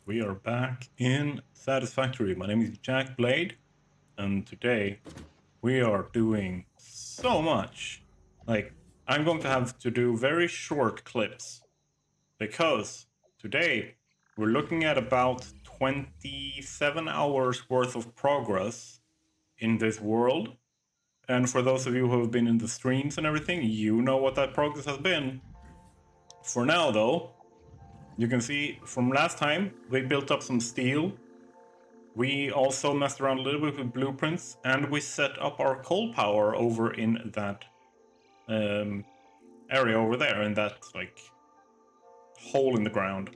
We are back in Satisfactory. My name is Jack Blade, and today we are doing so much. Like, I'm going to have to do very short clips because today we're looking at about 27 hours worth of progress in this world. And for those of you who have been in the streams and everything, you know what that progress has been. For now, though, you can see from last time, we built up some steel. We also messed around a little bit with blueprints, and we set up our coal power over in that area over there, in that like hole in the ground.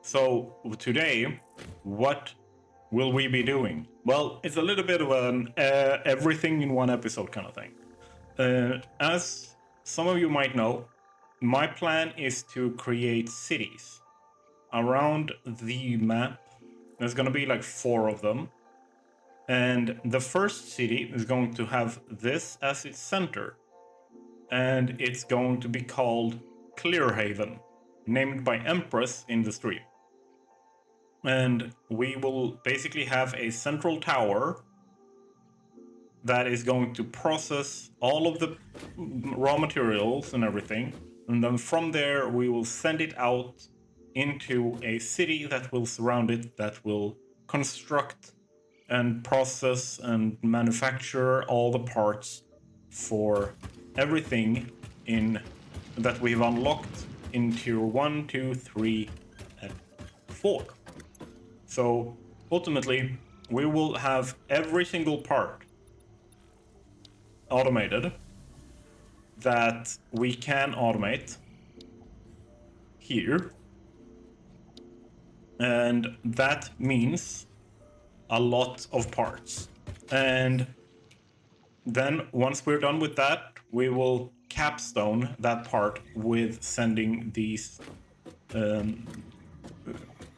So today, what will we be doing? Well, it's a little bit of an everything in one episode kind of thing. As some of you might know, my plan is to create cities around the map. There's going to be like 4 of them. And the first city is going to have this as its center. And it's going to be called Clearhaven, named by Empress in the stream. And we will basically have a central tower that is going to process all of the raw materials and everything. And then from there, we will send it out into a city that will surround it, that will construct and process and manufacture all the parts for everything in that we've unlocked in tier 1, 2, 3, and 4. So ultimately, we will have every single part automated that we can automate here. And that means a lot of parts. And then once we're done with that, we will capstone that part with sending these,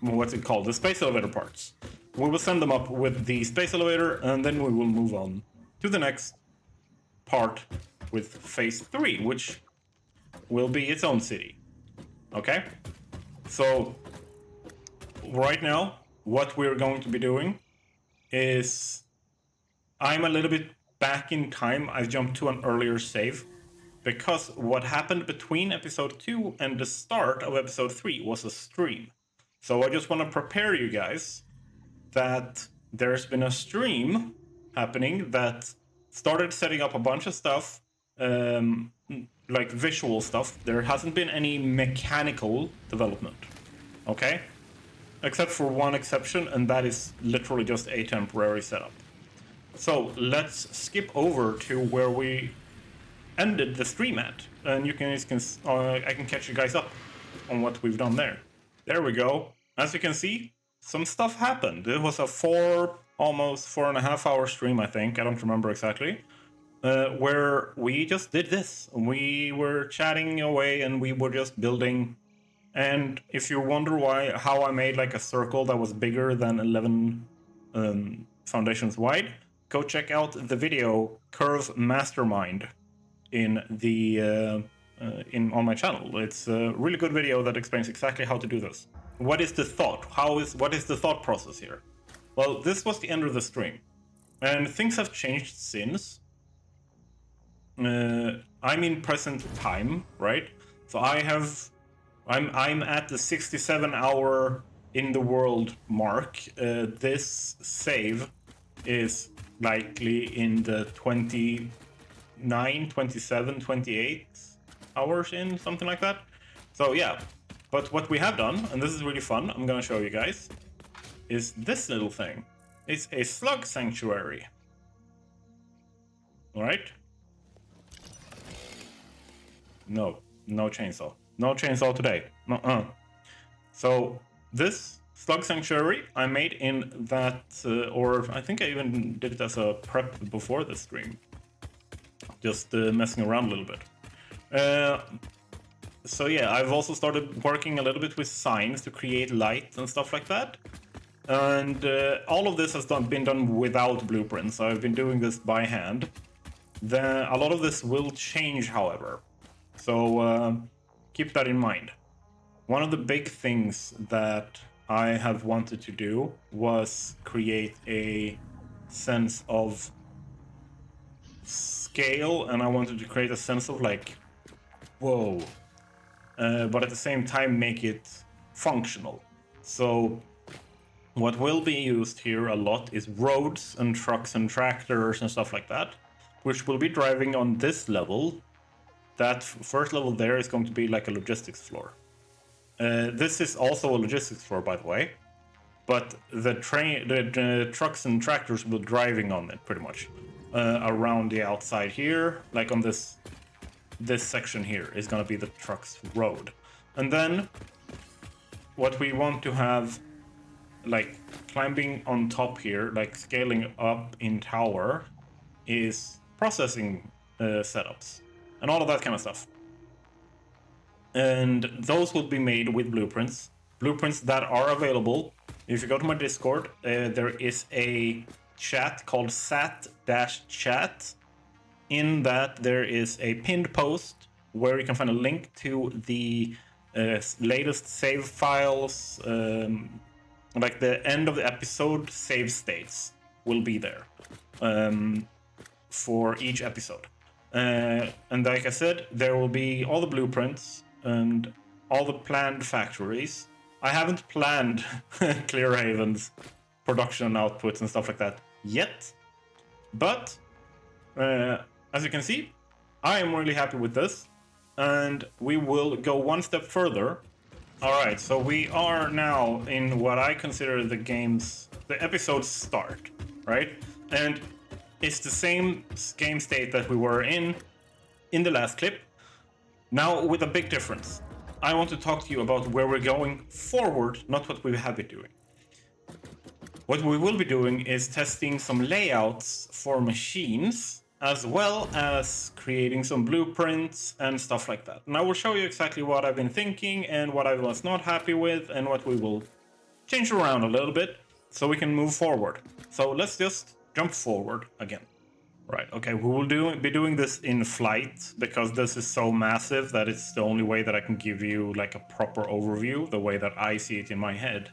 what's it called? The space elevator parts. We will send them up with the space elevator, and then we will move on to the next part with phase 3, which will be its own city. Okay? So right now, what we're going to be doing is I'm a little bit back in time. I jumped to an earlier save because what happened between episode 2 and the start of episode 3 was a stream. So I just want to prepare you guys that there's been a stream happening that started setting up a bunch of stuff, like visual stuff. There hasn't been any mechanical development, okay? Except for one exception, and that is literally just a temporary setup. So let's skip over to where we ended the stream at, and I can catch you guys up on what we've done there. There we go. As you can see, some stuff happened. It was a almost 4.5 hour stream, I think. I don't remember exactly. Where we just did this. We were chatting away, and we were just building. And if you wonder how I made like a circle that was bigger than 11 foundations wide, go check out the video Curve Mastermind in the on my channel. It's a really good video that explains exactly how to do this. What is the thought? What is the thought process here? Well, this was the end of the stream, and things have changed since. I'm in present time, right? So I'm at the 67 hour in the world mark. This save is likely in the 29, 27, 28 hours in, something like that. So yeah, but what we have done, and this is really fun, I'm gonna show you guys, is this little thing. It's a slug sanctuary. All right? No chainsaw. No chainsaw today. So this slug sanctuary I made in that, or I think I even did it as a prep before the stream. Just messing around a little bit. So yeah, I've also started working a little bit with signs to create light and stuff like that. And all of this has been done without blueprints. I've been doing this by hand. A lot of this will change, however. So keep that in mind. One of the big things that I have wanted to do was create a sense of scale, and I wanted to create a sense of like, whoa, but at the same time make it functional. So what will be used here a lot is roads and trucks and tractors and stuff like that, which will be driving on this level. That first level there is going to be like a logistics floor. This is also a logistics floor, by the way, but the trucks and tractors will be driving on it pretty much around the outside here, like on this section here is going to be the truck's road. And then what we want to have, like climbing on top here, like scaling up in tower, is processing setups and all of that kind of stuff. And those will be made with blueprints that are available. If you go to my Discord, there is a chat called sat-chat. In that, there is a pinned post where you can find a link to the latest save files, like the end of the episode save states will be there for each episode. And like I said, there will be all the blueprints and all the planned factories. I haven't planned Clearhaven's production outputs and stuff like that yet, but as you can see, I am really happy with this, and we will go one step further. Alright, so we are now in what I consider the episode's start, right? And it's the same game state that we were in the last clip, now with a big difference. I want to talk to you about where we're going forward, not what we have been doing. What we will be doing is testing some layouts for machines, as well as creating some blueprints and stuff like that. And I will show you exactly what I've been thinking and what I was not happy with and what we will change around a little bit so we can move forward. So let's just jump forward again. Right, okay, we will be doing this in flight because this is so massive that it's the only way that I can give you like a proper overview, the way that I see it in my head.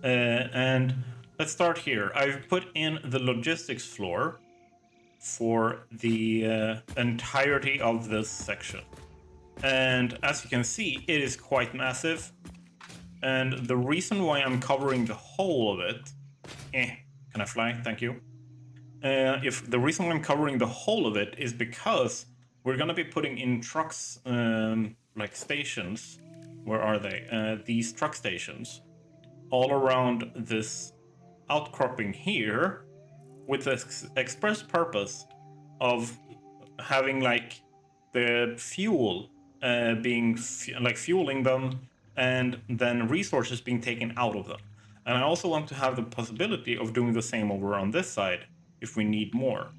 And let's start here. I've put in the logistics floor for the entirety of this section. And as you can see, it is quite massive. And the reason why I'm covering the whole of it... can I fly? Thank you. If the reason why I'm covering the whole of it is because we're going to be putting in trucks, like stations. Where are they? These truck stations all around this outcropping here, with the express purpose of having like the fuel being fueling them, and then resources being taken out of them. And I also want to have the possibility of doing the same over on this side if we need more.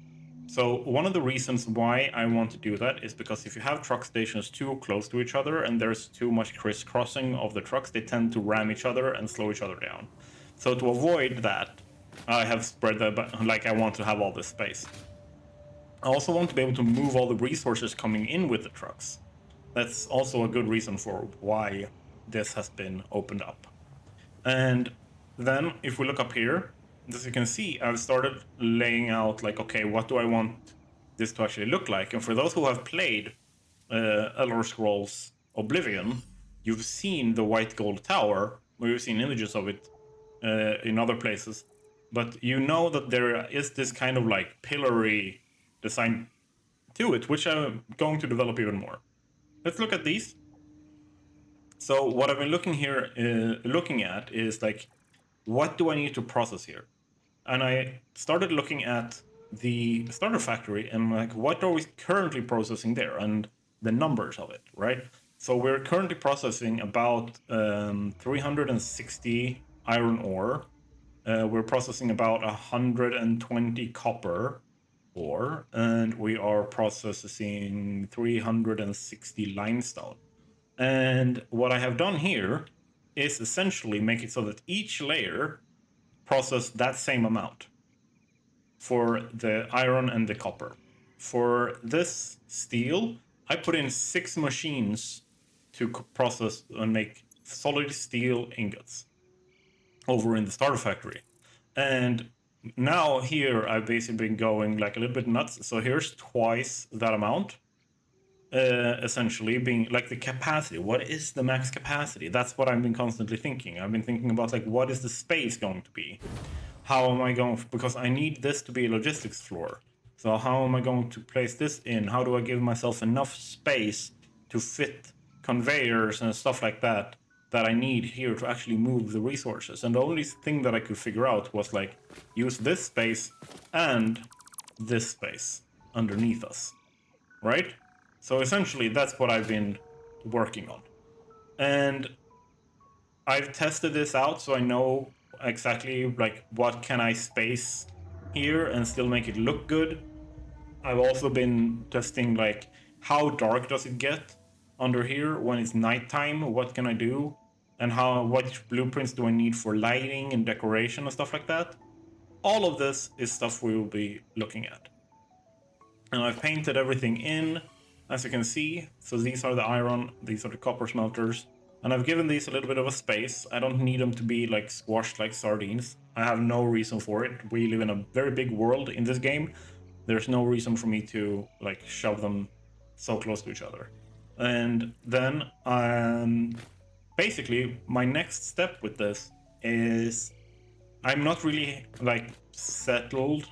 So one of the reasons why I want to do that is because if you have truck stations too close to each other and there's too much crisscrossing of the trucks, they tend to ram each other and slow each other down. So to avoid that, I have spread that, like I want to have all this space. I also want to be able to move all the resources coming in with the trucks. That's also a good reason for why this has been opened up. And then if we look up here, as you can see, I've started laying out like, okay, what do I want this to actually look like? And for those who have played Elder Scrolls Oblivion, you've seen the white gold tower, or you've seen images of it in other places. But you know that there is this kind of like pillory design to it, which I'm going to develop even more. Let's look at these. So what I've been looking at is like, what do I need to process here? And I started looking at the starter factory and like, what are we currently processing there, and the numbers of it, right? So we're currently processing about 360 iron ore. We're processing about 120 copper ore, and we are processing 360 limestone. And what I have done here is essentially make it so that each layer process that same amount for the iron and the copper. For this steel, I put in 6 machines to process and make solid steel ingots. over in the starter factory. And now here I've basically been going like a little bit nuts. So here's twice that amount. Essentially being like the capacity. What is the max capacity? That's what I've been constantly thinking. I've been thinking about like, what is the space going to be? How am I going, because I need this to be a logistics floor. So how am I going to place this in? How do I give myself enough space to fit conveyors and stuff like that I need here to actually move the resources? And the only thing that I could figure out was like, use this space and this space underneath us, right? So essentially that's what I've been working on. And I've tested this out so I know exactly like what can I space here and still make it look good. I've also been testing like how dark does it get under here when it's nighttime, what can I do, and what blueprints do I need for lighting and decoration and stuff like that. All of this is stuff we will be looking at. And I've painted everything in, as you can see. So these are the iron, these are the copper smelters. And I've given these a little bit of a space. I don't need them to be like squashed like sardines. I have no reason for it. We live in a very big world in this game. There's no reason for me to like shove them so close to each other. And then basically my next step with this is I'm not really like settled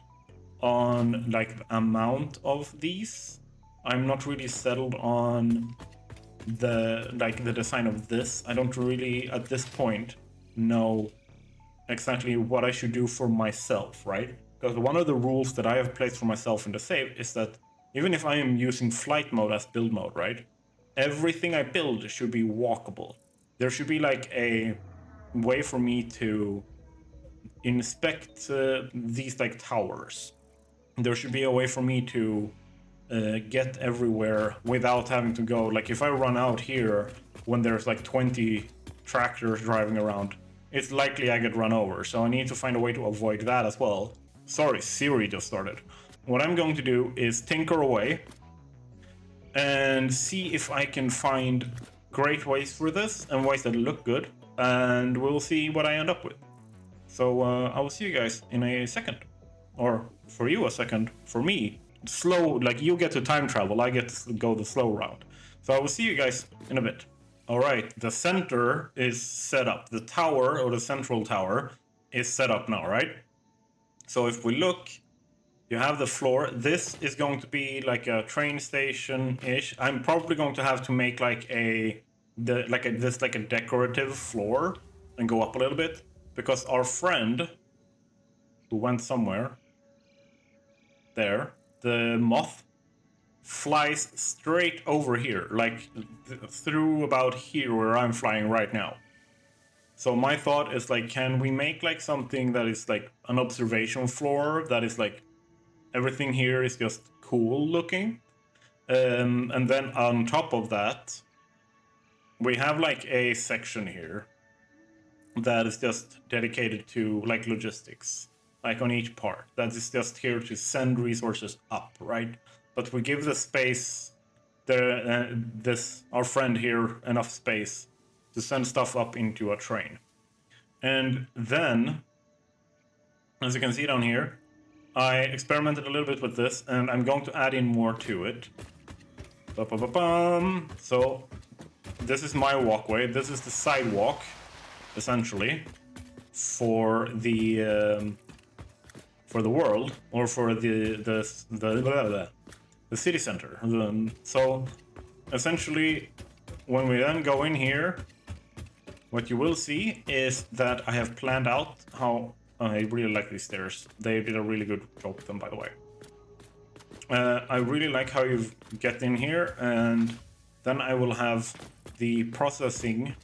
on like the amount of these. I'm not really settled on the design of this. I don't really at this point know exactly what I should do for myself, right? Because one of the rules that I have placed for myself in the save is that even if I am using flight mode as build mode, right? Everything I build should be walkable. There should be like a way for me to inspect these like towers. There should be a way for me to get everywhere without having to go. Like if I run out here when there's like 20 tractors driving around, it's likely I get run over. So I need to find a way to avoid that as well. Sorry, Siri just started. What I'm going to do is tinker away and see if I can find great ways for this and ways that look good. And we'll see what I end up with. So I will see you guys in a second. Or for you a second. For me, slow, like you get to time travel, I get to go the slow route. So I will see you guys in a bit. All right, the center is set up. The tower, or the central tower, is set up now, right? So if we look, you have the floor. This is going to be like a train station-ish. I'm probably going to have to make like a decorative floor and go up a little bit, because our friend who went somewhere there, the moth, flies straight over here, like through about here where I'm flying right now. So my thought is like, can we make like something that is like an observation floor that is like everything here is just cool looking, and then on top of that we have like a section here that is just dedicated to like logistics, like on each part, that is just here to send resources up, right? But we give the space, our friend here, enough space to send stuff up into a train. And then, as you can see down here, I experimented a little bit with this, and I'm going to add in more to it. So this is my walkway. This is the sidewalk, essentially, for the world, or for the city center. So essentially, when we then go in here, what you will see is that I have planned out how I really like these stairs. They did a really good job with them, by the way. I really like how you get in here, and then I will have the processing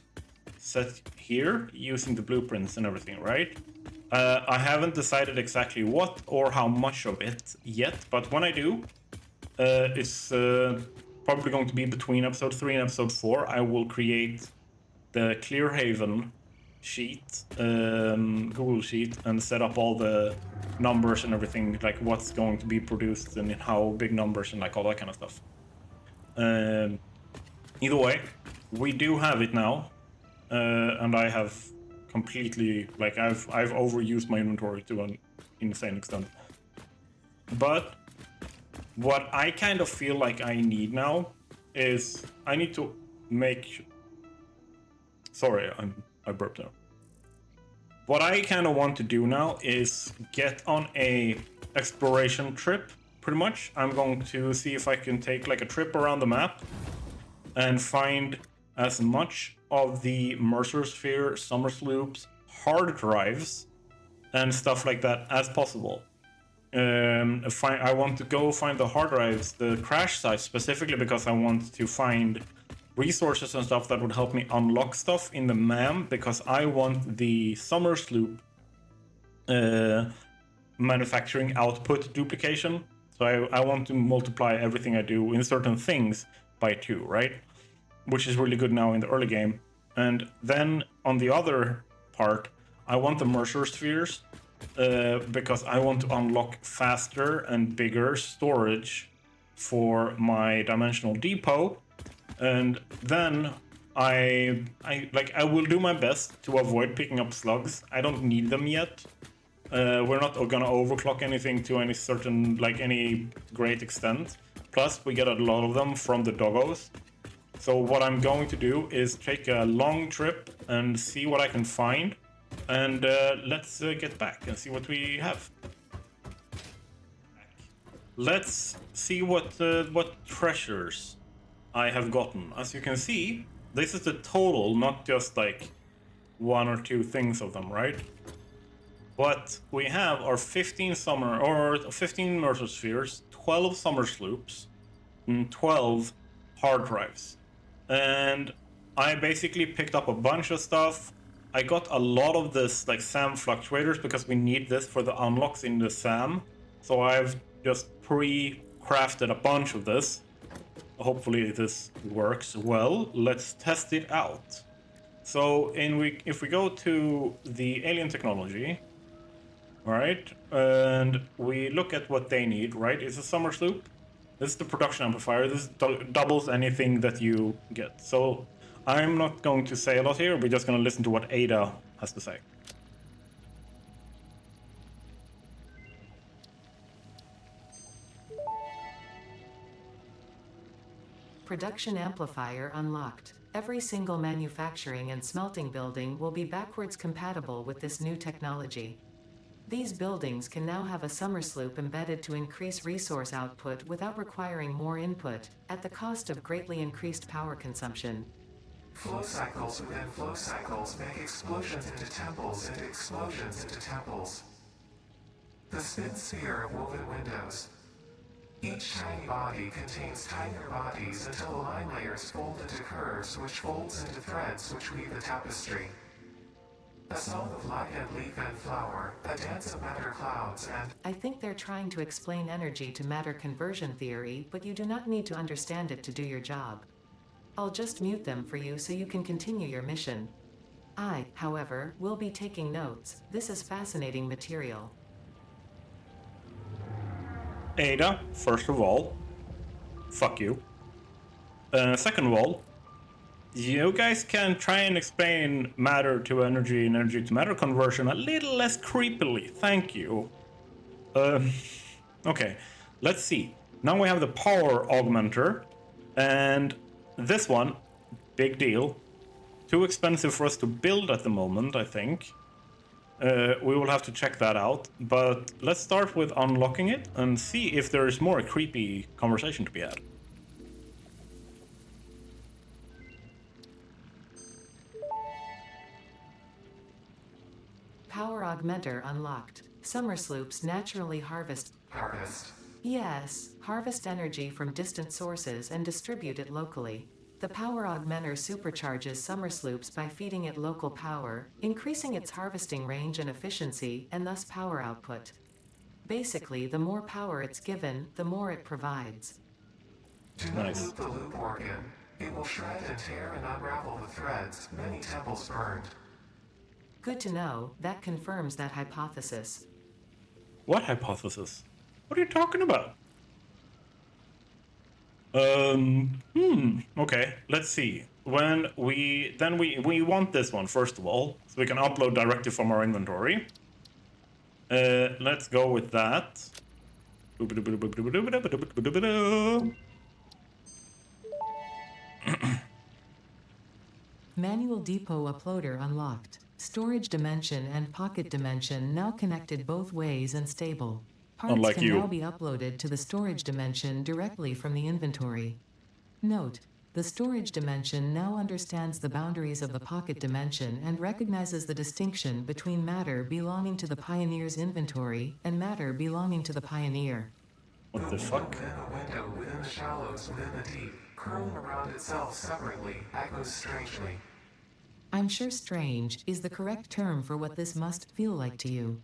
set here using the blueprints and everything, right? I haven't decided exactly what or how much of it yet, but when I do, it's probably going to be between episode 3 and episode 4. I will create the Clearhaven sheet, Google sheet, and set up all the numbers and everything, like what's going to be produced and how big numbers and like all that kind of stuff. Either way, we do have it now, and I have completely, like, I've overused my inventory to an insane extent. But what I kind of feel like I need now is I need to make... Sorry, I burped now. What I kind of want to do now is get on a exploration trip, pretty much. I'm going to see if I can take like a trip around the map and find as much of the Mercer Sphere, SOMERSLOOPs, hard drives, and stuff like that as possible. I want to go find the hard drives, the crash sites, specifically because I want to find resources and stuff that would help me unlock stuff in the MAM, because I want the SOMERSLOOP manufacturing output duplication. So I want to multiply everything I do in certain things by 2, right? Which is really good now in the early game. And then on the other part, I want the Mercer Spheres, because I want to unlock faster and bigger storage for my dimensional depot. And then I will do my best to avoid picking up slugs. I don't need them yet. We're not gonna overclock anything to any certain, like, any great extent. Plus, we get a lot of them from the doggos. So what I'm going to do is take a long trip and see what I can find. And let's get back and see what we have. Let's see what treasures I have gotten. As you can see, this is the total, not just like 1 or 2 things of them, right? What we have are 15 Mercer Spheres, 12 SOMERSLOOPs, and 12 hard drives. And I basically picked up a bunch of stuff. I got a lot of this, like, SAM fluctuators, because we need this for the unlocks in the SAM. So I've just pre-crafted a bunch of this. Hopefully this works well. Let's test it out. So if we go to the alien technology, all right, and we look at what they need, right? It's a SOMERSLOOP. This is the production amplifier. This doubles anything that you get. So I'm not going to say a lot here. We're just going to listen to what Ada has to say. Production amplifier unlocked. Every single manufacturing and smelting building will be backwards compatible with this new technology. These buildings can now have a SOMERSLOOP embedded to increase resource output without requiring more input, at the cost of greatly increased power consumption. Flow cycles within flow cycles make explosions into temples and explosions into temples. The spin sphere of woven windows. Each tiny body contains tinier bodies until the line layers fold into curves, which folds into threads which weave the tapestry. A song of light and leaf and flower, a dance of matter clouds and... I think they're trying to explain energy to matter conversion theory, but you do not need to understand it to do your job. I'll just mute them for you so you can continue your mission. I, however, will be taking notes. This is fascinating material. Ada, first of all, fuck you. Second of all, you guys can try and explain matter to energy and energy to matter conversion a little less creepily. Thank you. Okay, let's see. Now we have the power augmenter, and this one, big deal. Too expensive for us to build at the moment, I think. We will have to check that out, but let's start with unlocking it and see if there is more creepy conversation to be had. Power augmenter unlocked. SOMERSLOOPs naturally harvest. Yes, harvest energy from distant sources and distribute it locally. The power augmenter supercharges SOMERSLOOPs by feeding it local power, increasing its harvesting range and efficiency, and thus power output. Basically, the more power it's given, the more it provides. Do not loop the loop organ. It will shred and tear and unravel the threads, many temples burned. Good to know. That confirms that hypothesis. What hypothesis? What are you talking about? Okay, let's see. when we want this one first of all, so we can upload directly from our inventory. Let's go with that. Manual depot uploader unlocked. Storage dimension and pocket dimension now connected both ways and stable. Parts Unlike can you. now be uploaded to the storage dimension directly from the inventory. Note: the storage dimension now understands the boundaries of the pocket dimension and recognizes the distinction between matter belonging to the Pioneer's inventory and matter belonging to the Pioneer. What the fuck? Within a window within the shallows within the deep, curling around itself separately, echoes strangely. I'm sure strange is the correct term for what this must feel like to you.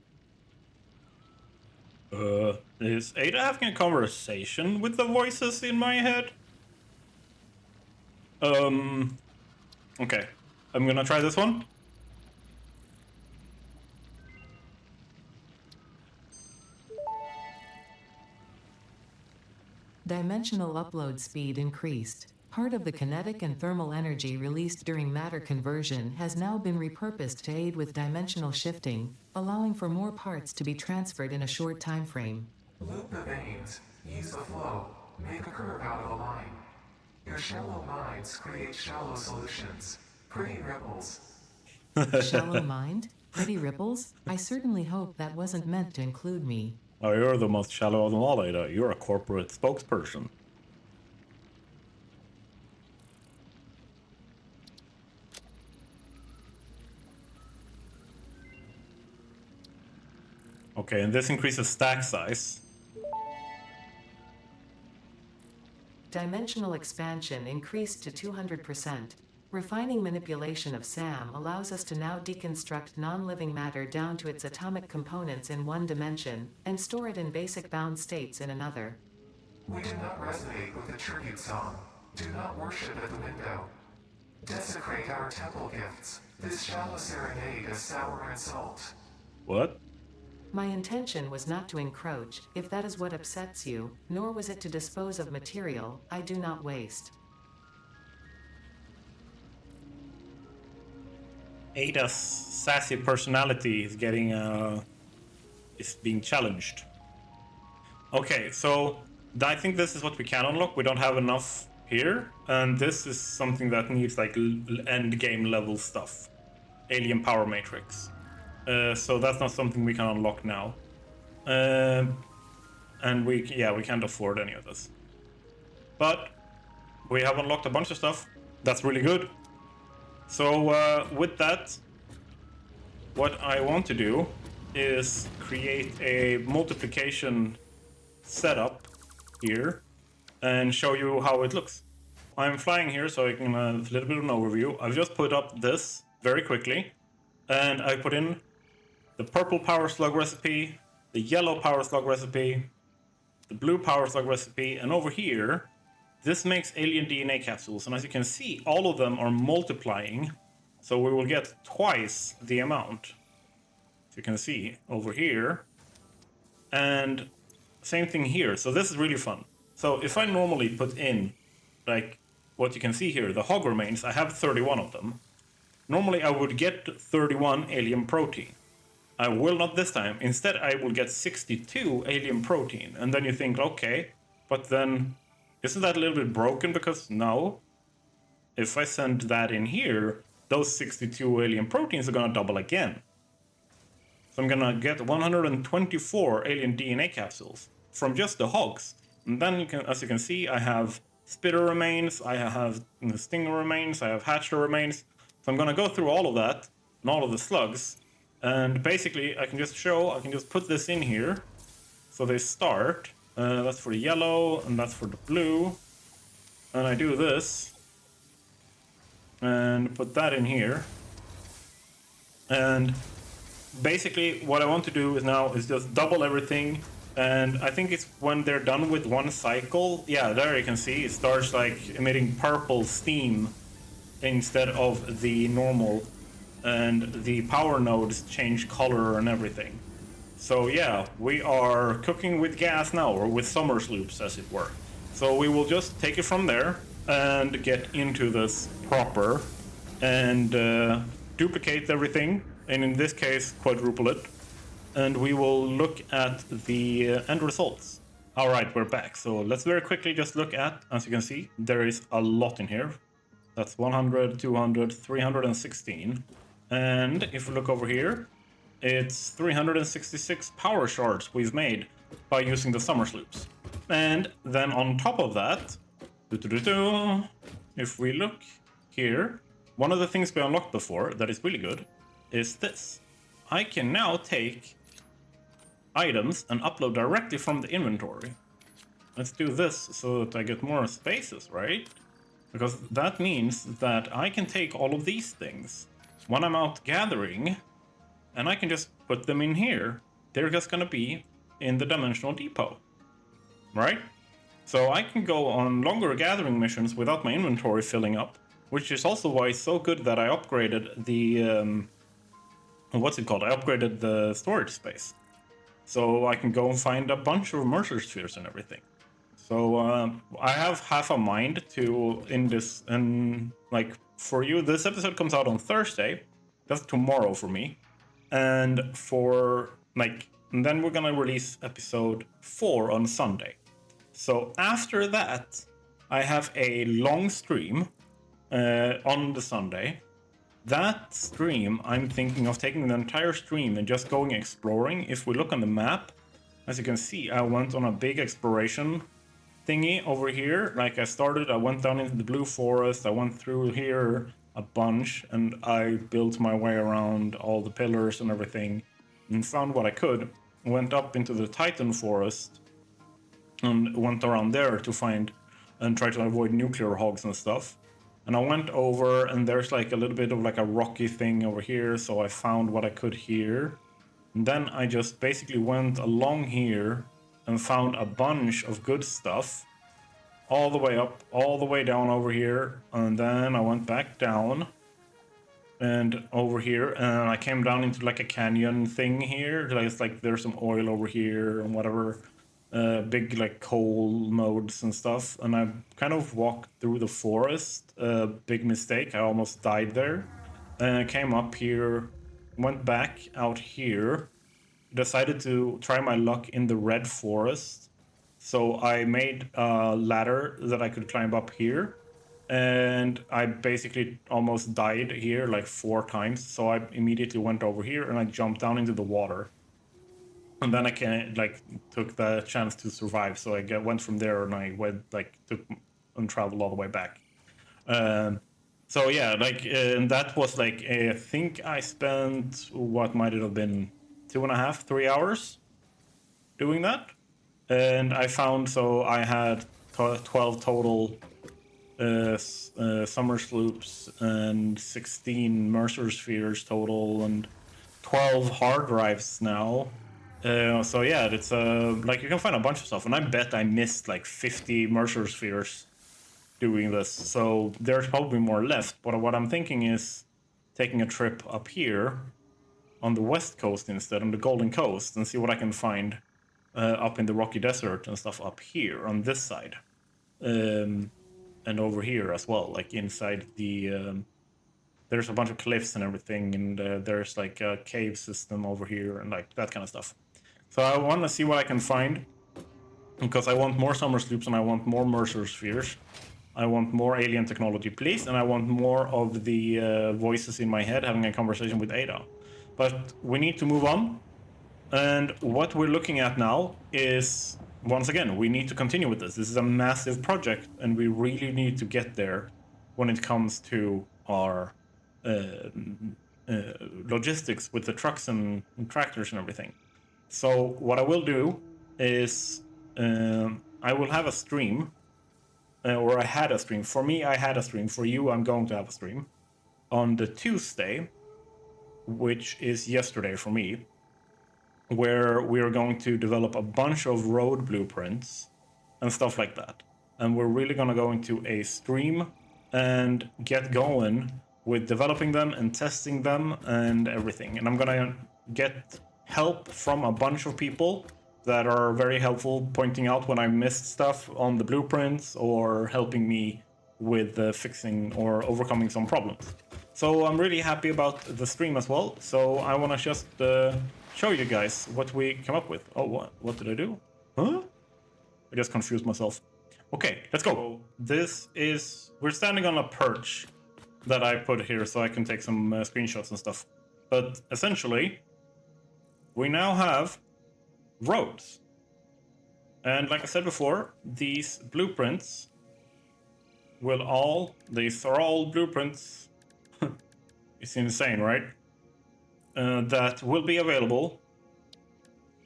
Is Ada having a conversation with the voices in my head? Okay. I'm gonna try this one. Dimensional upload speed increased. Part of the kinetic and thermal energy released during matter conversion has now been repurposed to aid with dimensional shifting, allowing for more parts to be transferred in a short time frame. Loop the veins, use the flow, make a curve out of a line. Your shallow minds create shallow solutions. Pretty ripples. Shallow mind? Pretty ripples? I certainly hope that wasn't meant to include me. Oh, you're the most shallow of them all, Ada. You're a corporate spokesperson. Okay, and this increases stack size. Dimensional expansion increased to 200%. Refining manipulation of SAM allows us to now deconstruct non-living matter down to its atomic components in one dimension, and store it in basic bound states in another. We do not resonate with the tribute song. Do not worship at the window. Desecrate our temple gifts. This shallow serenade is sour and salt. What? My intention was not to encroach, if that is what upsets you, nor was it to dispose of material I do not waste. Ada's sassy personality is getting is being challenged. Okay, so I think this is what we can unlock. We don't have enough here, and this is something that needs like end game level stuff. Alien power matrix. So that's not something we can unlock now. And we can't afford any of this. But we have unlocked a bunch of stuff. That's really good. So with that, what I want to do is create a multiplication setup here and show you how it looks. I'm flying here so I can have a little bit of an overview. I've just put up this very quickly, and I put in the purple power slug recipe, the yellow power slug recipe, the blue power slug recipe, and over here, this makes alien DNA capsules. And as you can see, all of them are multiplying, so we will get twice the amount. As you can see over here, and same thing here. So this is really fun. So if I normally put in, like what you can see here, the hog remains, I have 31 of them. Normally I would get 31 alien protein. I will not this time. Instead, I will get 62 alien protein. And then you think, okay, but then isn't that a little bit broken? Because no, if I send that in here, those 62 alien proteins are gonna double again. So I'm gonna get 124 alien DNA capsules from just the hogs. And then you can, as you can see, I have spitter remains, I have the stinger remains, I have hatcher remains. So I'm gonna go through all of that and all of the slugs. And basically, I can just put this in here. So they start. That's for the yellow, and that's for the blue. And I do this. And put that in here. And basically, what I want to do is just double everything. And I think it's when they're done with one cycle. Yeah, there you can see it starts like emitting purple steam instead of the normal. And the power nodes change color and everything. So yeah, we are cooking with gas now, or with SOMERSLOOPs as it were. So we will just take it from there, and get into this proper and duplicate everything, and in this case quadruple it, and we will look at the end results. All right, we're back. So let's very quickly just look at, as you can see, there is a lot in here. That's 100, 200, 316. And if we look over here, it's 366 power shards we've made by using the SOMERSLOOPs. And then on top of that, if we look here, one of the things we unlocked before that is really good is this. I can now take items and upload directly from the inventory. Let's do this so that I get more spaces, right? Because that means that I can take all of these things when I'm out gathering, and I can just put them in here. They're just gonna be in the dimensional depot, right? So I can go on longer gathering missions without my inventory filling up, which is also why it's so good that I upgraded the, what's it called? I upgraded the storage space. So I can go and find a bunch of Mercer spheres and everything. So I have half a mind to, in this, and like for you, this episode comes out on Thursday. That's tomorrow for me. And for like, and then we're gonna release episode 4 on Sunday. So after that, I have a long stream on the Sunday. That stream, I'm thinking of taking the entire stream and just going exploring. If we look on the map, as you can see, I went on a big exploration thingy over here. Like I went down into the blue forest, I went through here a bunch, and I built my way around all the pillars and everything, and found what I could. Went up into the Titan forest, and went around there to find and try to avoid nuclear hogs and stuff. And I went over, and there's like a little bit of like a rocky thing over here, so I found what I could here. And then I just basically went along here and found a bunch of good stuff all the way up, all the way down over here. And then I went back down and over here, and I came down into like a canyon thing here. Like it's like there's some oil over here and whatever. Big like coal modes and stuff, and I kind of walked through the forest. Big mistake, I almost died there. And I came up here, went back out here, decided to try my luck in the red forest. So I made a ladder that I could climb up here, and I basically almost died here like 4 times. So I immediately went over here and I jumped down into the water. And then I took the chance to survive, so I went from there and I took and traveled all the way back. So yeah, and that was like I think I spent what might it have been 2.5, 3 hours doing that, and I found I had 12 total SOMERSLOOPs and 16 Mercer spheres total and 12 hard drives now. So yeah, it's like you can find a bunch of stuff, and I bet I missed like 50 Mercer spheres doing this. So there's probably more left. But what I'm thinking is taking a trip up here on the west coast instead, on the Golden Coast, and see what I can find up in the Rocky Desert and stuff up here on this side, and over here as well, like inside the. There's a bunch of cliffs and everything, and there's like a cave system over here and like that kind of stuff. So I want to see what I can find, because I want more SOMERSLOOPs and I want more Mercer spheres. I want more alien technology, please, and I want more of the voices in my head having a conversation with Ada. But we need to move on, and what we're looking at now is, once again, we need to continue with this. This is a massive project, and we really need to get there when it comes to our logistics with the trucks and tractors and everything. So what I will do is I will have a stream, or I had a stream. For me, I had a stream. For you, I'm going to have a stream on the Tuesday, which is yesterday for me, where we are going to develop a bunch of road blueprints and stuff like that. And we're really going to go into a stream and get going with developing them and testing them and everything. And I'm gonna get help from a bunch of people that are very helpful, pointing out when I missed stuff on the blueprints or helping me with fixing or overcoming some problems. So I'm really happy about the stream as well. So I want to just show you guys what we come up with. Oh, what did I do? Huh? I just confused myself. Okay, let's go. We're standing on a perch that I put here so I can take some screenshots and stuff. But essentially, we now have roads. And like I said before, these blueprints these are all blueprints. It's insane, right? That will be available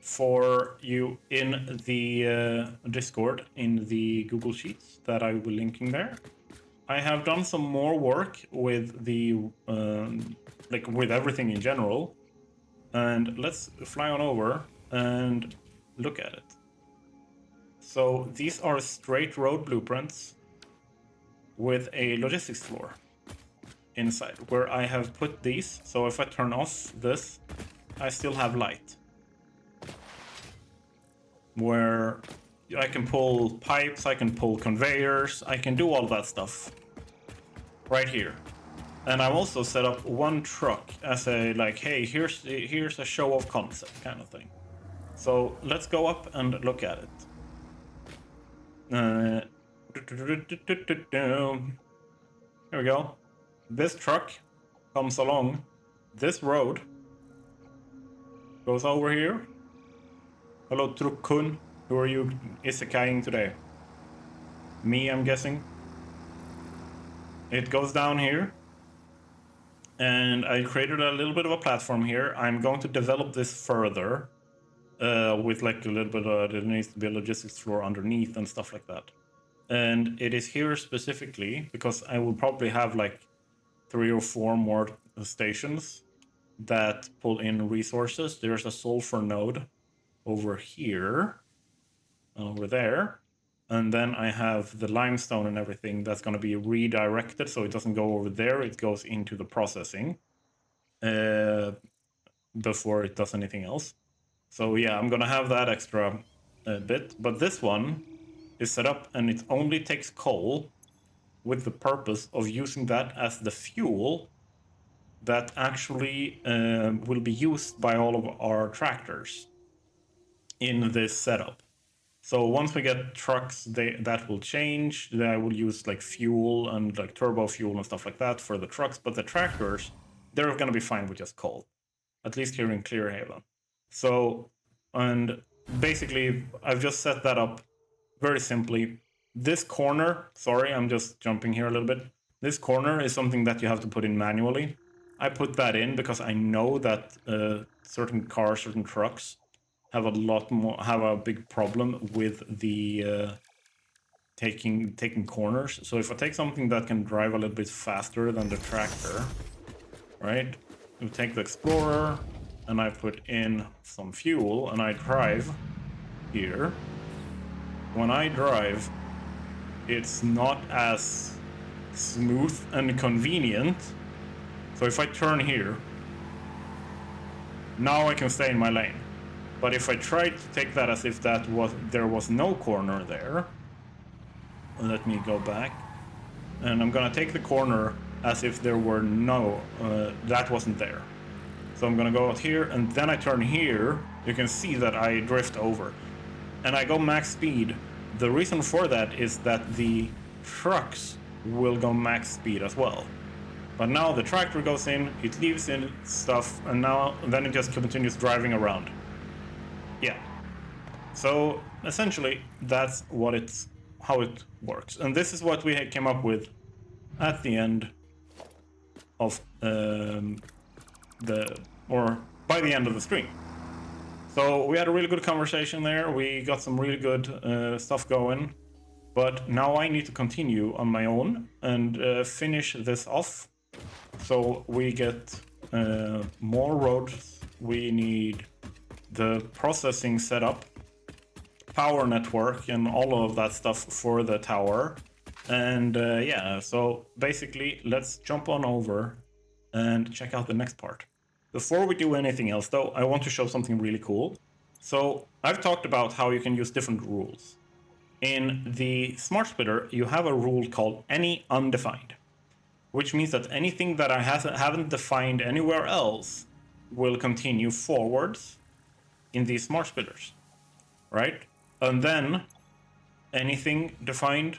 for you in the Discord, in the Google Sheets that I will be linking there. I have done some more work with the with everything in general, and let's fly on over and look at it. So these are straight road blueprints with a logistics floor inside where I have put these. So if I turn off this, I still have light, where I can pull pipes, I can pull conveyors, I can do all that stuff right here. And I've also set up one truck as a hey, here's a show of concept kind of thing. So let's go up and look at it. Here we go. This truck comes along this road, goes over here. Hello, Trukkun. Who are you isekaiing today? Me, I'm guessing. It goes down here. And I created a little bit of a platform here. I'm going to develop this further with a little bit of, there needs to be a logistics floor underneath and stuff like that. And it is here specifically because I will probably have 3 or 4 more stations that pull in resources. There's a sulfur node over here and over there. And then I have the limestone and everything that's going to be redirected so it doesn't go over there. It goes into the processing before it does anything else. So yeah, I'm going to have that extra bit. But this one is set up and it only takes coal with the purpose of using that as the fuel that actually will be used by all of our tractors in this setup. So once we get trucks, that will change. I will use fuel and turbo fuel and stuff like that for the trucks. But the tractors, they're going to be fine with just coal, at least here in Clearhaven. So, and basically, I've just set that up very simply. This corner, sorry, I'm just jumping here a little bit. This corner is something that you have to put in manually. I put that in because I know that certain cars, certain trucks have a big problem with the taking corners. So if I take something that can drive a little bit faster than the tractor, right? You take the Explorer and I put in some fuel and I drive here. When I drive, it's not as smooth and convenient. So if I turn here, now I can stay in my lane. But if I tried to take that as if there was no corner there, let me go back, and I'm gonna take the corner as if there were that wasn't there. So I'm gonna go out here, and then I turn here. You can see that I drift over, and I go max speed. The reason for that is that the trucks will go max speed as well. But now the tractor goes in, it leaves in stuff, and then it just continues driving around. Yeah. So essentially, that's how it works, and this is what we came up with at the end of by the end of the stream. So we had a really good conversation there. We got some really good stuff going, but now I need to continue on my own and finish this off. So we get more roads. We need the processing setup, power network, and all of that stuff for the tower. And yeah, so basically, let's jump on over and check out the next part. Before we do anything else, though, I want to show something really cool. So I've talked about how you can use different rules in the smart splitter, you have a rule called any undefined, which means that anything that I haven't defined anywhere else will continue forwards in these smart splitters, right? And then anything defined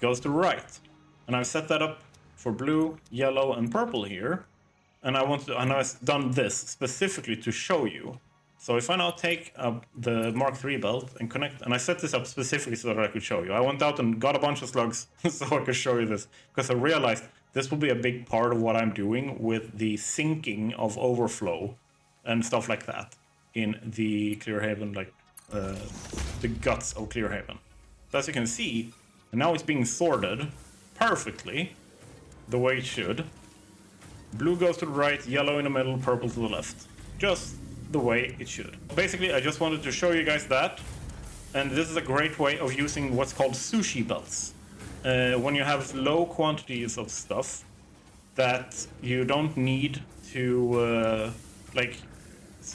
goes to right. And I've set that up for blue, yellow, and purple here. And I've done this specifically to show you. So if I now take the Mark III belt and connect, and I set this up specifically so that I could show you. I went out and got a bunch of slugs so I could show you this, because I realized this will be a big part of what I'm doing with the syncing of overflow and stuff like that in the Clearhaven, like the guts of Clearhaven. So as you can see, now it's being sorted perfectly the way it should. Blue goes to the right, yellow in the middle, purple to the left. Just the way it should. Basically, I just wanted to show you guys that. And this is a great way of using what's called sushi belts. When you have low quantities of stuff that you don't need to, like,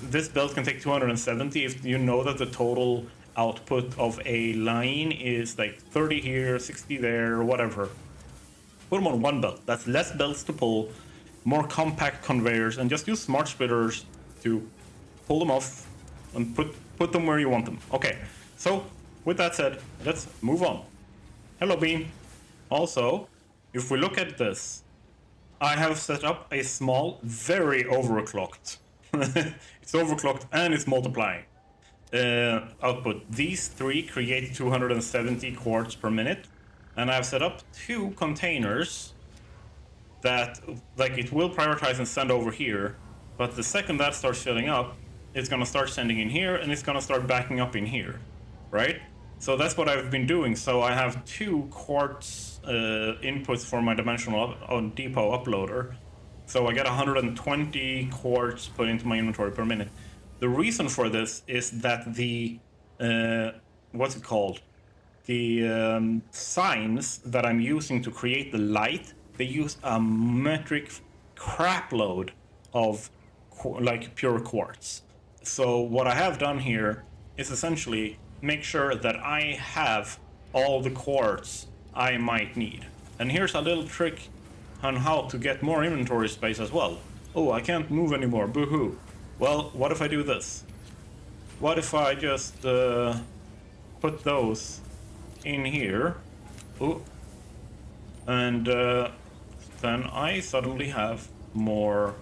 this belt can take 270 if you know that the total output of a line is like 30 here, 60 there, whatever. Put them on one belt. That's less belts to pull, more compact conveyors, and just use smart splitters to pull them off and put them where you want them. Okay, so with that said, let's move on. Hello, Bean. Also, if we look at this, I have set up a small, very overclocked. It's overclocked and it's multiplying output. These three create 270 quartz per minute, and I've set up 2 containers that, like, it will prioritize and send over here, but the second that starts filling up, it's gonna start sending in here and it's gonna start backing up in here, right? So that's what I've been doing. So I have 2 quartz inputs for my dimensional depot uploader. So I get 120 quartz put into my inventory per minute. The reason for this is that the, what's it called? The signs that I'm using to create the light, they use a metric crap load of like pure quartz. So what I have done here is essentially make sure that I have all the quartz I might need. And here's a little trick on how to get more inventory space as well. Oh, I can't move anymore, boo-hoo. Well, what if I do this? What if I just put those in here? Ooh. And then I suddenly have more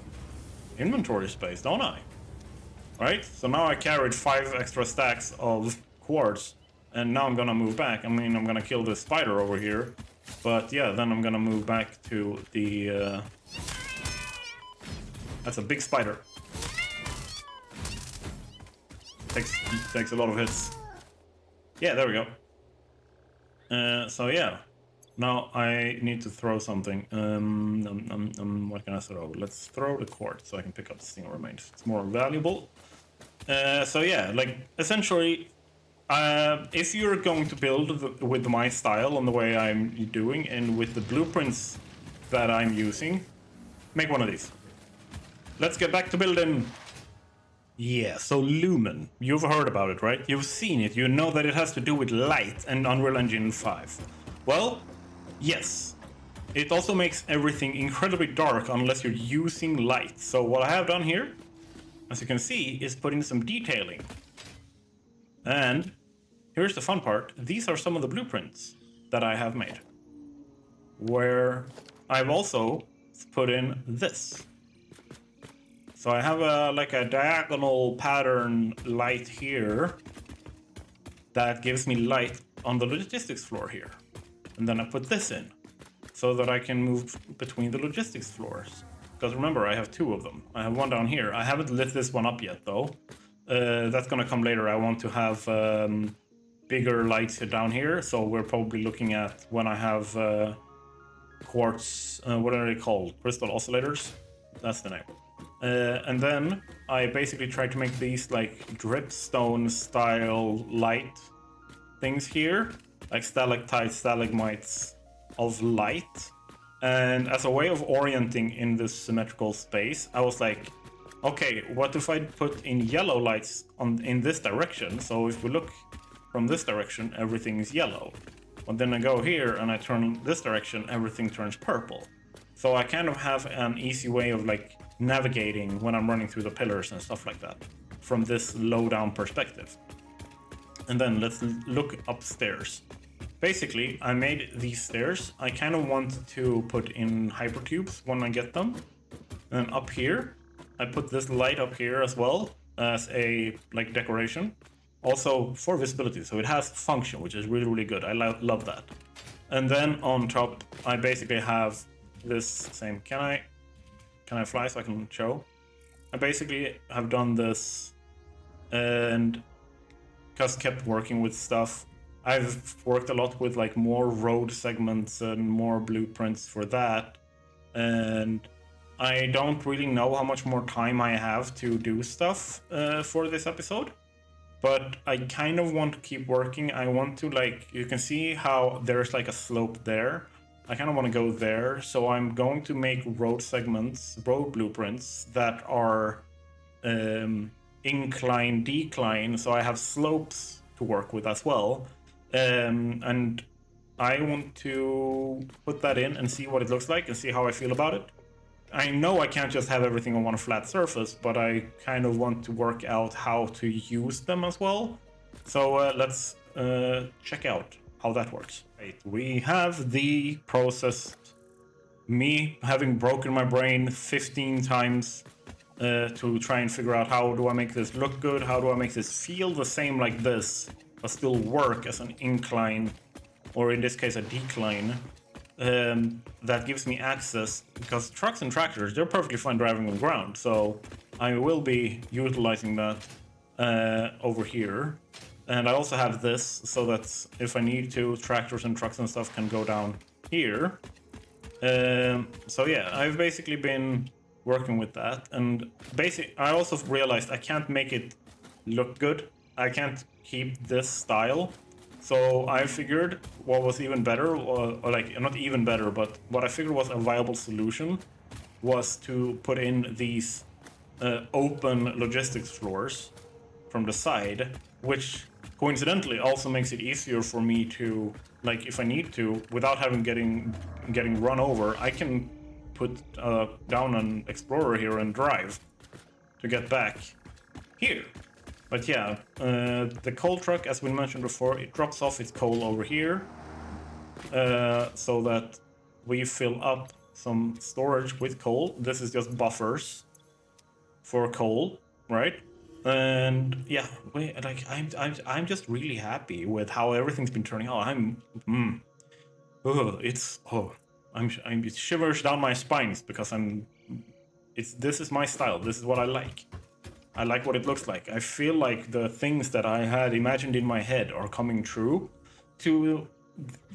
inventory space, don't I? Right? So now I carried 5 extra stacks of quartz, and now I'm gonna move back. I mean, I'm gonna kill this spider over here, but yeah, then I'm gonna move back to the... That's a big spider. Takes a lot of hits. Yeah, there we go. So yeah, now I need to throw something. What can I throw? Let's throw the quartz so I can pick up the single remains. It's more valuable. So yeah, like essentially, if you're going to build with my style and the way I'm doing, and with the blueprints that I'm using, make one of these. Let's get back to building. Yeah, so Lumen, you've heard about it, right? You've seen it, you know that it has to do with light and Unreal Engine 5. Well, yes. It also makes everything incredibly dark unless you're using light. So what I have done here, as you can see, is put in some detailing. And here's the fun part. These are some of the blueprints that I have made, where I've also put in this. So I have like a diagonal pattern light here that gives me light on the logistics floor here. And then I put this in so that I can move between the logistics floors. Because remember, I have 2 of them. I have one down here. I haven't lit this one up yet though. That's gonna come later. I want to have bigger lights down here. So we're probably looking at when I have quartz, what are they called? Crystal oscillators? That's the name. And then I basically try to make these like dripstone style light things here, like stalactites, stalagmites of light. And as a way of orienting in this symmetrical space, I was like, okay, what if I put in yellow lights in this direction? So if we look from this direction, everything is yellow. But then I go here and I turn this direction, everything turns purple. So I kind of have an easy way of like navigating when I'm running through the pillars and stuff like that from this low down perspective. And then let's look upstairs. Basically, I made these stairs. I kind of want to put in hypercubes when I get them. And up here, I put this light up here as well as a like decoration. Also for visibility, so it has function, which is really, really good. I love that. And then on top, I basically have this same. Can I fly so I can show? I basically have done this and just kept working with stuff. I've worked a lot with like more road segments and more blueprints for that. And I don't really know how much more time I have to do stuff for this episode. But I kind of want to keep working. I want to like, you can see how there's like a slope there. I kind of want to go there. So I'm going to make road segments, road blueprints that are incline, decline. So I have slopes to work with as well. And I want to put that in and see what it looks like and see how I feel about it. I know I can't just have everything on one flat surface, but I kind of want to work out how to use them as well. So let's check out how that works. Right, we have the process, me having broken my brain 15 times to try and figure out how do I make this look good, how do I make this feel the same like this, but still work as an incline, or in this case a decline. That gives me access, because trucks and tractors, they're perfectly fine driving on ground, so I will be utilizing that over here. And I also have this, so that if I need to, tractors and trucks and stuff can go down here. So yeah, I've basically been working with that, and I also realized I can't make it look good. I can't keep this style. So I figured what was even better, or like not even better, but what I figured was a viable solution was to put in these open logistics floors from the side, which coincidentally also makes it easier for me to, like, if I need to, without having getting run over, I can put down an explorer here and drive to get back here. But yeah, the coal truck, as we mentioned before, it drops off its coal over here, so that we fill up some storage with coal. This is just buffers for coal, right? And yeah, I'm just really happy with how everything's been turning out. It shivers down my spines because this is my style. This is what I like. I like what it looks like. I feel like the things that I had imagined in my head are coming true to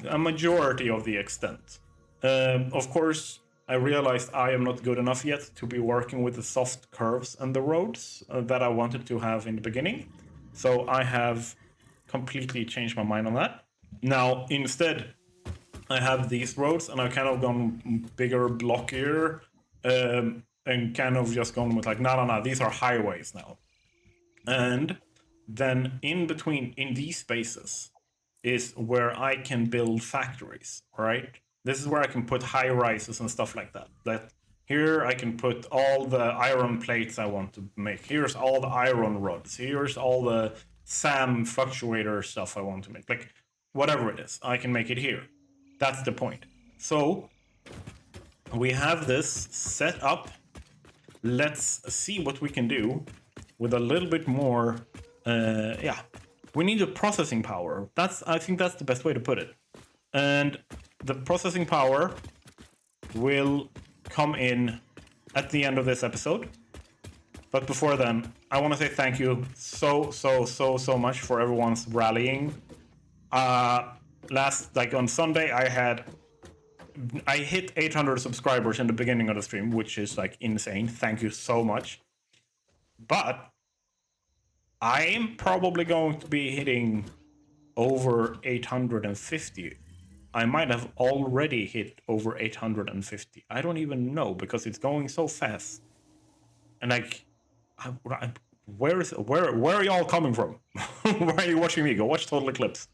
a majority of the extent. Of course, I realized I am not good enough yet to be working with the soft curves and the roads that I wanted to have in the beginning. So I have completely changed my mind on that. Now, instead, I have these roads, and I've kind of gone bigger, blockier, and kind of just gone with like, no, these are highways now. And then in between, in these spaces, is where I can build factories, right? This is where I can put high rises and stuff like that. That here I can put all the iron plates I want to make. Here's all the iron rods. Here's all the SAM fluctuator stuff I want to make. Like, whatever it is, I can make it here. That's the point. So we have this set up. Let's see what we can do with a little bit more. We need a processing power. I think that's the best way to put it. And the processing power will come in at the end of this episode. But before then, I want to say thank you so much for everyone's rallying. On Sunday, I hit 800 subscribers in the beginning of the stream, which is like insane. Thank you so much. But I am probably going to be hitting over 850. I might have already hit over 850. I don't even know, because it's going so fast. And like, where are y'all coming from? Why are you watching me? Go watch Total Eclipse.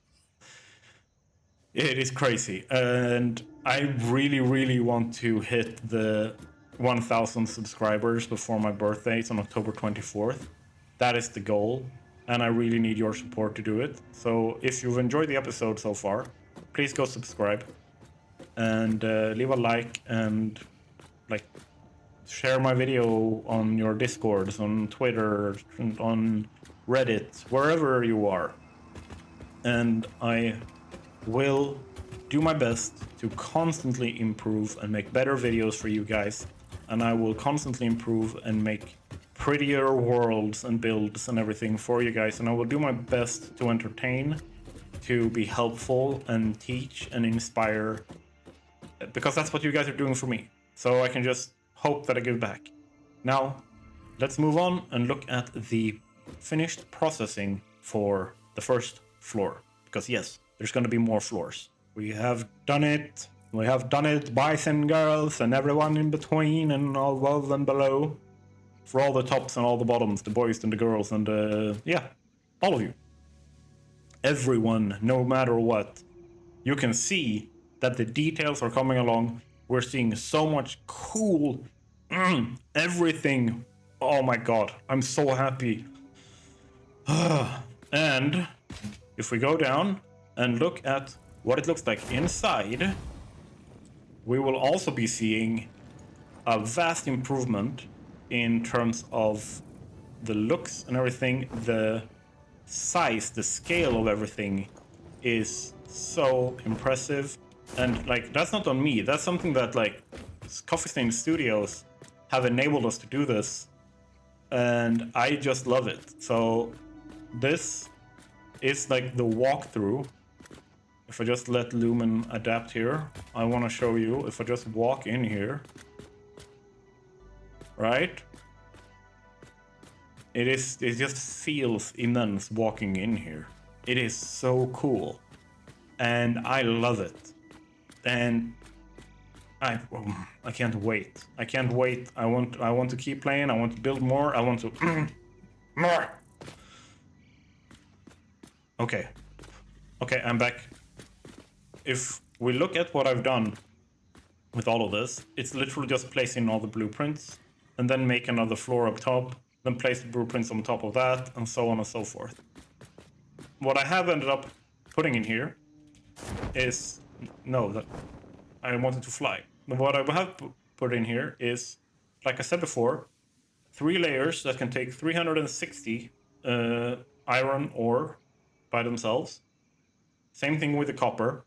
It is crazy. And I really, really want to hit the 1,000 subscribers before my birthday. It's on October 24th. That is the goal. And I really need your support to do it. So if you've enjoyed the episode so far, please go subscribe and leave a like and like share my video on your Discords, on Twitter, and on Reddit, wherever you are. And I will do my best to constantly improve and make better videos for you guys. And I will constantly improve and make prettier worlds and builds and everything for you guys. And I will do my best to entertain, to be helpful and teach and inspire, because that's what you guys are doing for me. So I can just hope that I give back. Now, let's move on and look at the finished processing for the first floor. Because yes, there's going to be more floors. We have done it. We have done it, boys and girls, and everyone in between, and all above and below. For all the tops and all the bottoms, the boys and the girls, and yeah, all of you. Everyone, no matter what. You can see that the details are coming along. We're seeing so much cool everything. Oh my god, I'm so happy. And if we go down and look at what it looks like inside, we will also be seeing a vast improvement in terms of the looks and everything. The size, the scale of everything is so impressive. And like, that's not on me, that's something that like Coffee Stain Studios have enabled us to do this, and I just love it. So this is like the walkthrough. If I just let Lumen adapt here, I want to show you. If I just walk in here, right? It just feels immense walking in here. It is so cool, and I love it. And I can't wait. I can't wait. I want to keep playing. I want to build more. I want to more. Okay, I'm back. If we look at what I've done with all of this, it's literally just placing all the blueprints and then make another floor up top, then place the blueprints on top of that, and so on and so forth. What I have ended up putting in here is, no, that I wanted to fly. What I have put in here is, like I said before, 3 layers that can take 360 iron ore by themselves. Same thing with the copper.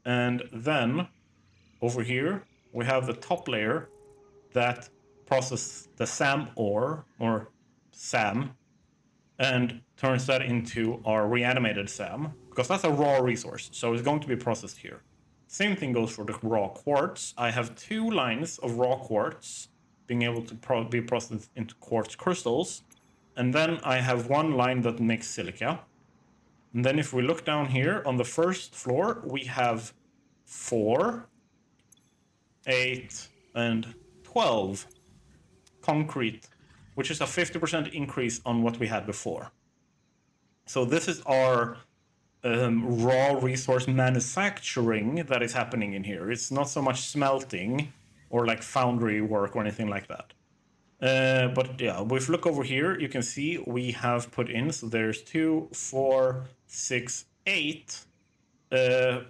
And then over here we have the top layer that processes the SAM ore, or SAM, and turns that into our reanimated SAM, because that's a raw resource, so it's going to be processed here. Same thing goes for the raw quartz. I have 2 lines of raw quartz being able to be processed into quartz crystals, and then I have 1 line that makes silica. And then if we look down here on the first floor, we have 4, 8, and 12 concrete, which is a 50% increase on what we had before. So this is our raw resource manufacturing that is happening in here. It's not so much smelting or like foundry work or anything like that. But yeah, if you look over here, you can see we have put in, so there's 2, 4, 6, 8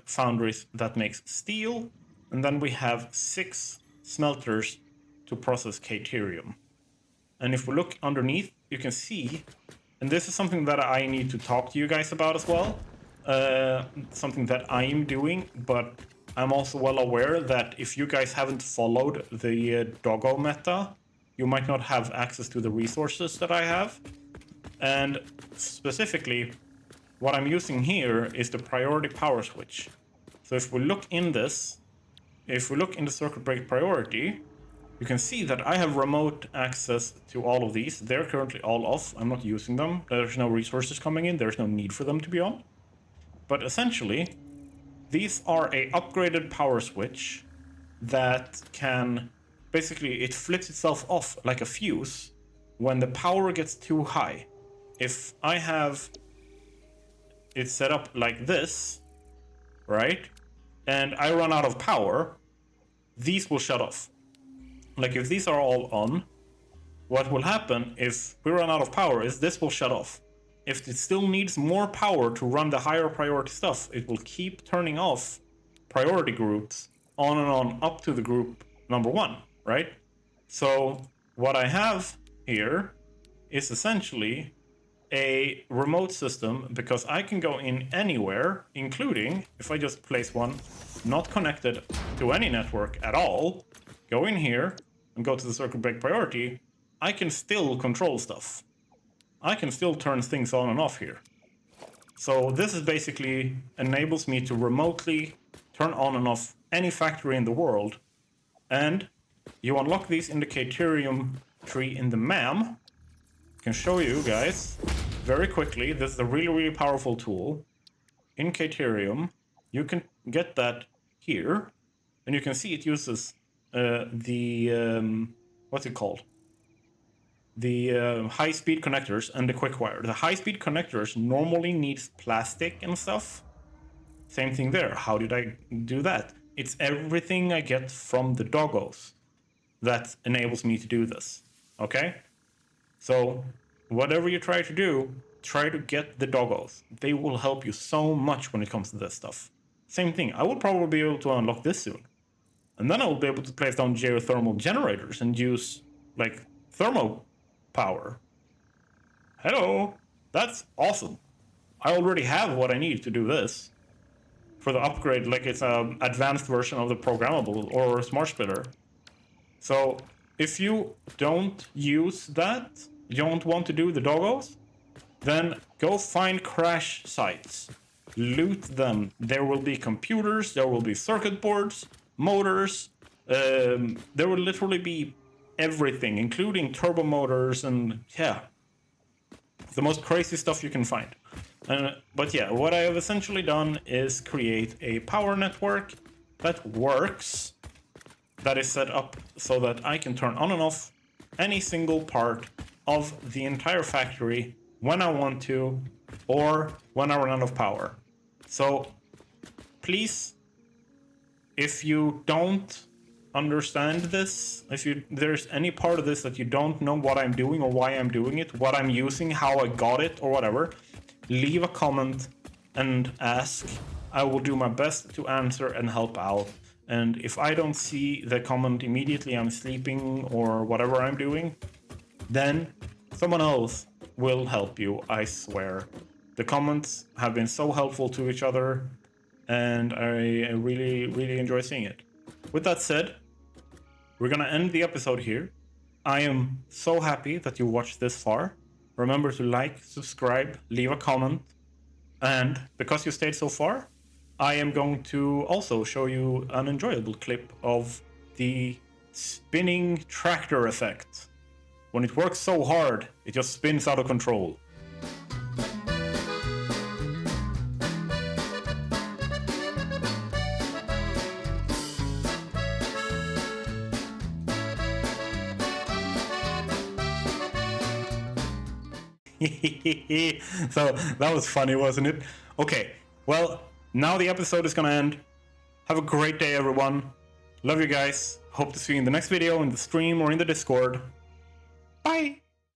foundries that makes steel, and then we have 6 smelters to process caterium. And if we look underneath, you can see, and this is something that I need to talk to you guys about as well, something that I'm doing, but I'm also well aware that if you guys haven't followed the Doggo meta, you might not have access to the resources that I have. And specifically, what I'm using here is the priority power switch. So if we look in this, if we look in the circuit break priority, you can see that I have remote access to all of these. They're currently all off. I'm not using them. There's no resources coming in. There's no need for them to be on. But essentially, these are a upgraded power switch that can, basically, it flips itself off like a fuse when the power gets too high. If I have it's set up like this, right? And I run out of power, these will shut off. Like if these are all on, what will happen if we run out of power is this will shut off. If it still needs more power to run the higher priority stuff, it will keep turning off priority groups on and on up to the group number 1, right? So what I have here is essentially a remote system, because I can go in anywhere, including if I just place one not connected to any network at all, go in here and go to the circuit break priority, I can still control stuff. I can still turn things on and off here. So this is basically enables me to remotely turn on and off any factory in the world. And you unlock these in the Caterium tree in the MAM. I can show you guys very quickly. This is a really, really powerful tool. In Caterium, you can get that here. And you can see it uses what's it called? The high-speed connectors and the quick wire. The high-speed connectors normally needs plastic and stuff. Same thing there. How did I do that? It's everything I get from the doggos that enables me to do this. Okay? So whatever you try to do, try to get the doggos. They will help you so much when it comes to this stuff. Same thing. I will probably be able to unlock this soon. And then I will be able to place down geothermal generators and use like thermal power. Hello, that's awesome. I already have what I need to do this for the upgrade. Like it's an advanced version of the programmable or smart splitter. So if you don't use that, you don't want to do the doggos, then go find crash sites, loot them. There will be computers, there will be circuit boards, motors, there will literally be everything, including turbo motors, and yeah, the most crazy stuff you can find. But yeah, what I have essentially done is create a power network that works, that is set up so that I can turn on and off any single part of the entire factory when I want to, or when I run out of power. So please, if you don't understand this, if there's any part of this that you don't know what I'm doing or why I'm doing it, what I'm using, how I got it or whatever, leave a comment and ask. I will do my best to answer and help out. And if I don't see the comment immediately, I'm sleeping or whatever I'm doing, then someone else will help you, I swear. The comments have been so helpful to each other, and I really, really enjoy seeing it. With that said, we're gonna end the episode here. I am so happy that you watched this far. Remember to like, subscribe, leave a comment. And because you stayed so far, I am going to also show you an enjoyable clip of the spinning tractor effect. When it works so hard, it just spins out of control. So that was funny, wasn't it? Okay, well, now the episode is gonna end. Have a great day, everyone. Love you guys. Hope to see you in the next video, in the stream, or in the Discord. Bye!